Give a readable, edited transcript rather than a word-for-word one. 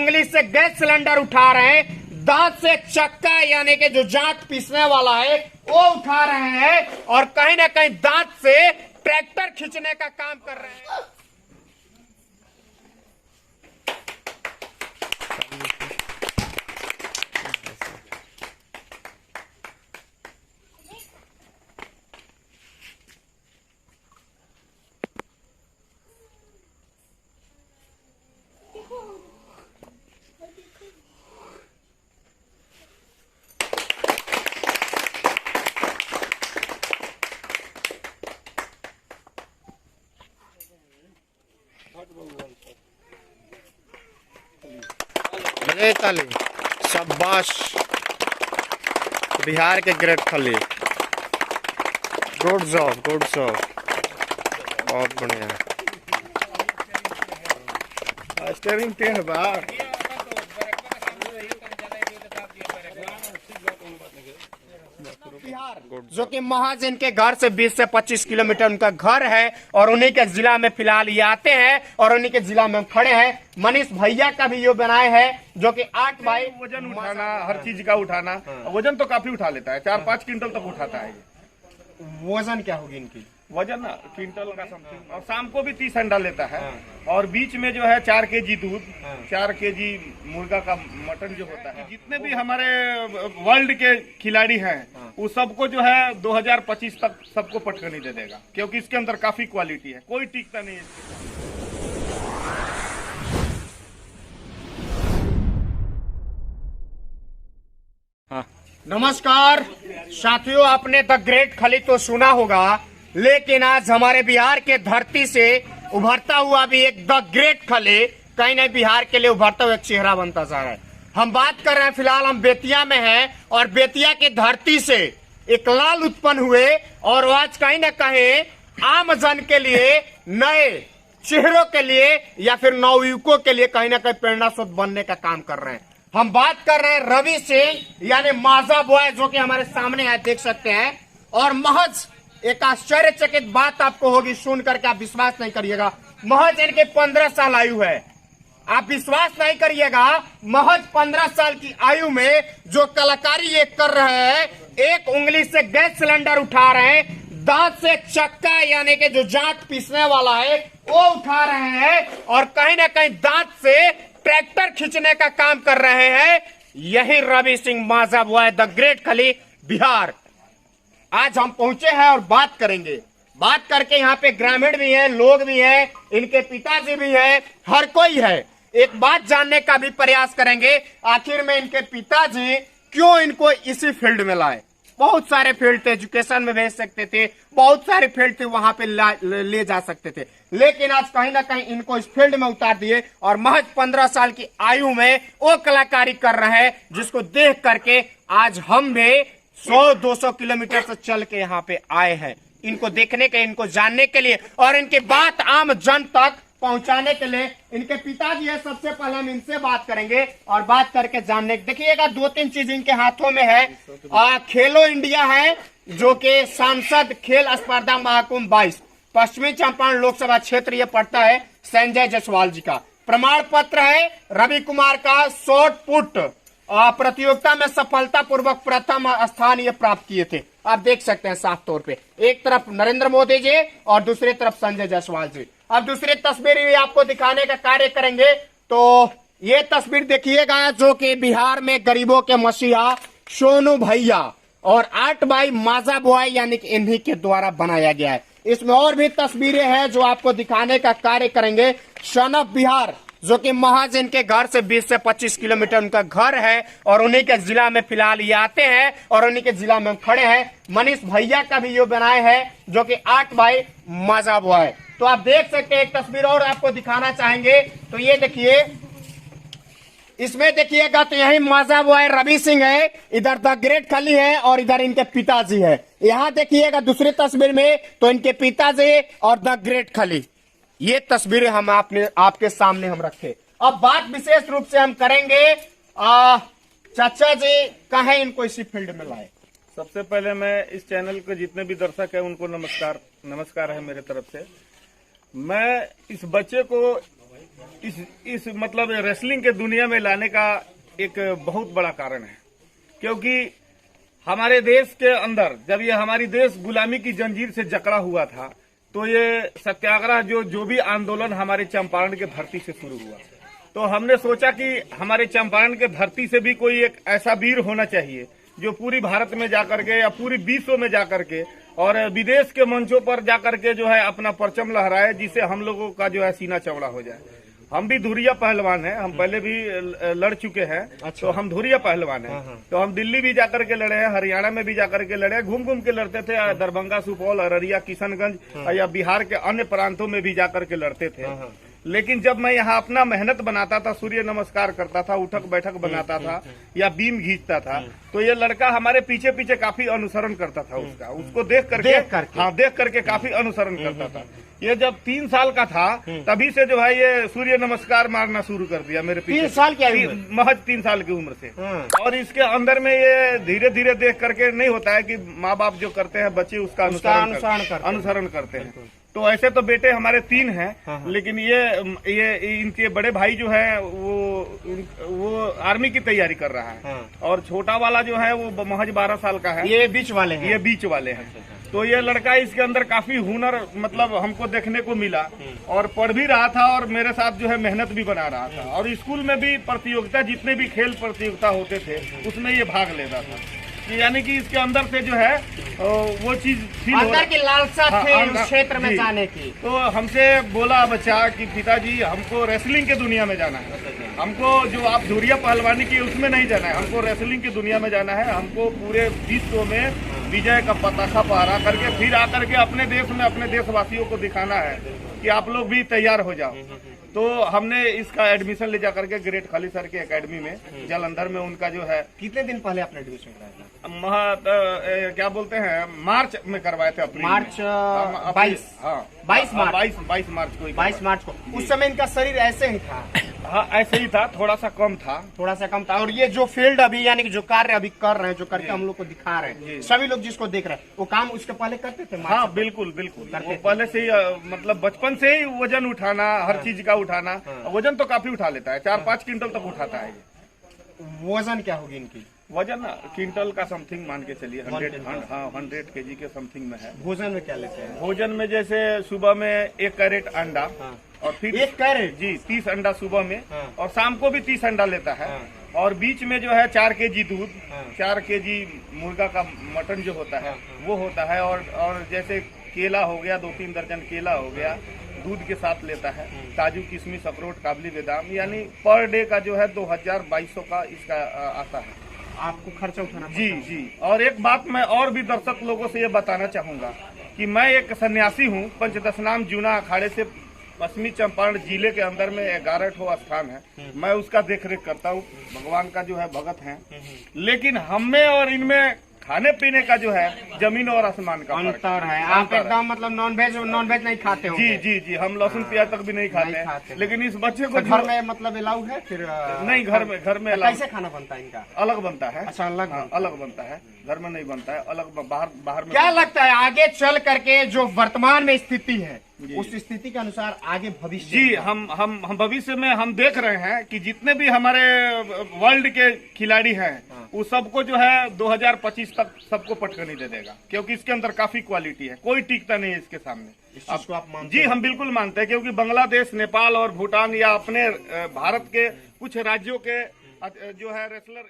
उंगली से gas cylinder उठा रहे हैं, दांत से चक्का यानी कि जो जांत पीसने वाला है वो उठा रहे हैं, और कहीं ना कहीं दांत से ट्रैक्टर खींचने का काम कर रहे हैं। ताली शाबाश, बिहार के ग्रेट खली, गुड जॉब, बहुत बढ़िया। स्टीयरिंग टेढ़ बार जो कि महाजन के घर से 20 से 25 किलोमीटर उनका घर है, और उन्हीं के जिला में फिलहाल ये आते हैं, और उन्हीं के जिला में हम खड़े हैं। मनीष भैया का भी ये बनाए है जो कि 8 बाई वजन उठाना, हर चीज का उठाना, वजन तो काफी उठा लेता है, 4-5 क्विंटल तक उठाता है। वजन क्या होगी इनकी? वजन ना क्विंटल का समथिंग, और शाम को भी 30 अंडा लेता है। और बीच में जो है 4 केजी दूध, 4 केजी मुर्गा का मटन जो होता है। जितने भी हमारे वर्ल्ड के खिलाड़ी हैं वो सबको जो है 2025 तक सबको पटकनी दे देगा, क्योंकि इसके अंदर काफी क्वालिटी है, कोई टिकता नहीं है। नमस्कार साथियों, आपने द ग्रेट खली तो सुना होगा, लेकिन आज हमारे बिहार के धरती से उभरता हुआ भी एक द ग्रेट खली कहीं नहीं बिहार के लिए उभरता हुआ एक चेहरा बनता जा रहा है। हम बात कर रहे हैं, फिलहाल हम बेतिया में हैं, और बेतिया के धरती से एक लाल उत्पन्न हुए, और आज कहीं ना कहीं आम जन के लिए, नए चेहरों के लिए, या फिर नवयुवकों के लिए कहीं ना कहीं प्रेरणा स्रोत बनने का काम कर रहे हैं। हम बात कर रहे हैं रवि सिंह यानी माजा बॉय, जो कि हमारे सामने है, देख सकते हैं। और महज एक आश्चर्यचकित बात आपको होगी, सुन करके आप विश्वास नहीं करिएगा, महज इनके 15 साल आयु है। आप विश्वास नहीं करिएगा, महज 15 साल की आयु में जो कलाकारी ये कर रहे हैं, एक उंगली से गैस सिलेंडर उठा रहे हैं, दांत से चक्का यानी कि जो जांत पीसने वाला है वो उठा रहे हैं, और कहीं ना कहीं दांत से ट्रैक्टर खींचने का काम कर रहे हैं। यही रवि सिंह माजा बॉय द ग्रेट खली बिहार। आज हम पहुंचे हैं और बात करेंगे, बात करके यहाँ पे ग्रामीण भी हैं, लोग भी हैं, इनके पिताजी भी हैं, हर कोई है। एक बात जानने का भी प्रयास करेंगे, आखिर में इनके पिताजी क्यों इनको इसी फील्ड में लाए। बहुत सारे फील्ड थे, एजुकेशन में भेज सकते थे, बहुत सारे फील्ड थे, वहां पे ले जा सकते थे, लेकिन आज कहीं ना कहीं इनको इस फील्ड में उतार दिए, और महज 15 साल की आयु में वो कलाकारी कर रहे हैं जिसको देख करके आज हम भी 100-200 किलोमीटर से चल के यहाँ पे आए हैं, इनको देखने के, इनको जानने के लिए, और इनकी बात आम जन तक पहुंचाने के लिए। इनके पिताजी है, सबसे पहले हम इनसे बात करेंगे और बात करके जानने। देखिएगा 2-3 चीज इनके हाथों में है। खेलो इंडिया है, जो कि सांसद खेल स्पर्धा महाकुंभ 22 पश्चिमी चंपारण लोकसभा क्षेत्र ये पड़ता है, संजय जायसवाल जी का। प्रमाण पत्र है रवि कुमार का, शॉर्ट पुट प्रतियोगिता में सफलतापूर्वक प्रथम स्थान ये प्राप्त किए थे। आप देख सकते हैं साफ तौर पे, एक तरफ नरेंद्र मोदी जी और दूसरी तरफ संजय जायसवाल जी। अब दूसरी तस्वीर भी आपको दिखाने का कार्य करेंगे, तो ये तस्वीर देखिएगा, जो कि बिहार में गरीबों के मसीहा सोनू भैया और 8 बाई माजा बॉय यानी कि इन्हीं के द्वारा बनाया गया है। इसमें और भी तस्वीरें हैं जो आपको दिखाने का कार्य करेंगे। सन ऑफ बिहार, जो कि महाजन के घर से 20 से 25 किलोमीटर उनका घर है, और उन्हीं के जिला में फिलहाल ये आते हैं, और उन्हीं के जिला में हम खड़े हैं। मनीष भैया का भी ये बनाए हैं, जो कि 8 बाई माजा बॉय। तो आप देख सकते हैं, एक तस्वीर और आपको दिखाना चाहेंगे, तो ये देखिए, इसमें देखिएगा तो यही माजा बॉय रवि सिंह है, इधर द ग्रेट खली है, और इधर इनके पिताजी है। यहाँ देखिएगा दूसरी तस्वीर में तो इनके पिताजी और द ग्रेट खली, ये तस्वीरें हम आपके सामने हम रखे। अब बात विशेष रूप से हम करेंगे, चाचा जी कहें इनको इसी फील्ड में लाए। सबसे पहले मैं इस चैनल के जितने भी दर्शक हैं उनको नमस्कार है मेरे तरफ से। मैं इस बच्चे को इस मतलब रेसलिंग के दुनिया में लाने का एक बहुत बड़ा कारण है, क्योंकि हमारे देश के अंदर जब ये हमारी देश गुलामी की जंजीर से जकड़ा हुआ था, तो ये सत्याग्रह जो भी आंदोलन हमारे चंपारण के धरती से शुरू हुआ, तो हमने सोचा कि हमारे चंपारण के धरती से भी कोई एक ऐसा वीर होना चाहिए जो पूरी भारत में जाकर के या पूरी विश्व में जाकर के और विदेश के मंचों पर जाकर के जो है अपना परचम लहराए, जिससे हम लोगों का जो है सीना चौड़ा हो जाए। हम भी धुरिया पहलवान हैं, हम पहले भी लड़ चुके हैं। अच्छा। तो हम धुरिया पहलवान हैं। तो हम दिल्ली भी जाकर के लड़े हैं, हरियाणा में भी जाकर के लड़े हैं, घूम घूम के लड़ते थे, दरभंगा, सुपौल, अररिया, किशनगंज या बिहार के अन्य प्रांतों में भी जाकर के लड़ते थे। लेकिन जब मैं यहाँ अपना मेहनत बनाता था, सूर्य नमस्कार करता था, उठक बैठक बनाता था या बीम खींचता था, तो ये लड़का हमारे पीछे पीछे काफी अनुसरण करता था उसका, उसको देख करके काफी अनुसरण करता था। ये जब 3 साल का था तभी से जो है ये सूर्य नमस्कार मारना शुरू कर दिया मेरे पीछे। 3 साल की महज 3 साल की उम्र से। और इसके अंदर में ये धीरे धीरे देख करके नहीं होता है कि माँ बाप जो करते हैं बच्चे उसका अनुसरण करते हैं। तो ऐसे तो बेटे हमारे 3 हैं, लेकिन ये इनके बड़े भाई जो है वो आर्मी की तैयारी कर रहा है, और छोटा वाला जो है वो महज 12 साल का है। ये बीच वाले हैं। तो ये लड़का, इसके अंदर काफी हुनर मतलब हमको देखने को मिला, और पढ़ भी रहा था और मेरे साथ जो है मेहनत भी बना रहा था, और स्कूल में भी प्रतियोगिता, जितने भी खेल प्रतियोगिता होते थे उसमें ये भाग लेता था। यानी कि इसके अंदर से जो है वो चीज अंदर की लालसा थे उस क्षेत्र में जाने की। तो हमसे बोला बच्चा कि पिताजी हमको रेसलिंग के दुनिया में जाना है, हमको जो आप धुरिया पहलवानी की उसमें नहीं जाना है, हमको रेसलिंग की दुनिया में जाना है, हमको पूरे विश्व में विजय का पताका फहरा करके फिर आकर के अपने देश में अपने देशवासियों को दिखाना है कि आप लोग भी तैयार हो जाओ। तो हमने इसका एडमिशन ले जाकर के ग्रेट खाली सर के एकेडमी में जालंधर में उनका जो है। कितने दिन पहले आपने एडमिशन कराया था? क्या बोलते हैं, मार्च में करवाए थे, अप्रैल मार्च 22 मार्च को। 22 मार्च को। उस समय इनका शरीर ऐसे ही था? हाँ, ऐसे ही था, थोड़ा सा कम था। और ये जो फील्ड अभी यानी कि जो कार्य अभी कर रहे हैं, जो करके हम लोग को दिखा रहे हैं, सभी लोग जिसको देख रहे हैं, वो काम उसके पहले करते थे? हाँ, बिल्कुल वो पहले से ही मतलब बचपन से ही वजन उठाना, हर चीज का उठाना, वजन तो काफी उठा लेता है, 4-5 क्विंटल तक उठाता है। वजन क्या होगी इनकी? वजन क्विंटल का समथिंग मान के चलिए, 100 kg के समथिंग में है। भोजन में क्या लेते हैं? भोजन में जैसे सुबह में 1 कैरेट अंडा, और फिर 1 कैरेट जी 30 अंडा सुबह में, और शाम को भी 30 अंडा लेता है, और बीच में जो है 4 kg दूध, 4 kg मुर्गा का मटन जो होता है वो होता है, और जैसे केला हो गया, 2-3 दर्जन केला हो गया, दूध के साथ लेता है, काजू, किशमिश, अखरोट, काबली, बादाम, यानी पर डे का जो है 2200 का इसका आता है। आपको खर्चा उठाना? जी। और एक बात मैं और भी दर्शक लोगों से ये बताना चाहूंगा कि मैं एक सन्यासी हूँ। पंचदशनाम जूना अखाड़े से पश्चिमी चंपारण जिले के अंदर में 11ठो स्थान है, मैं उसका देखरेख करता हूँ, भगवान का जो है भगत है। लेकिन हम में और इनमें खाने पीने का जो है जमीन और आसमान का अंतर है। आप एकदम मतलब नॉन वेज नहीं खाते हो? जी, हम लहसुन प्याज तक भी नहीं खाते। लेकिन इस बच्चे को घर में मतलब अलाउ है? फिर नहीं, घर में कैसे खाना बनता है इनका? अलग बनता है। अच्छा, अलग बनता है, घर में नहीं बनता है, अलग बाहर में। क्या लगता है आगे चल करके जो वर्तमान में स्थिति है, उस स्थिति के अनुसार आगे भविष्य? जी, हम भविष्य में हम देख रहे हैं कि जितने भी हमारे वर्ल्ड के खिलाड़ी हैं वो सबको जो है 2025 तक सबको पटकनी दे देगा, क्योंकि इसके अंदर काफी क्वालिटी है, कोई टिकता नहीं है इसके सामने। इस चीज को आप मानते जी हैं? हम बिल्कुल मानते हैं, क्योंकि बांग्लादेश, नेपाल और भूटान या अपने भारत के कुछ राज्यों के जो है रेसलर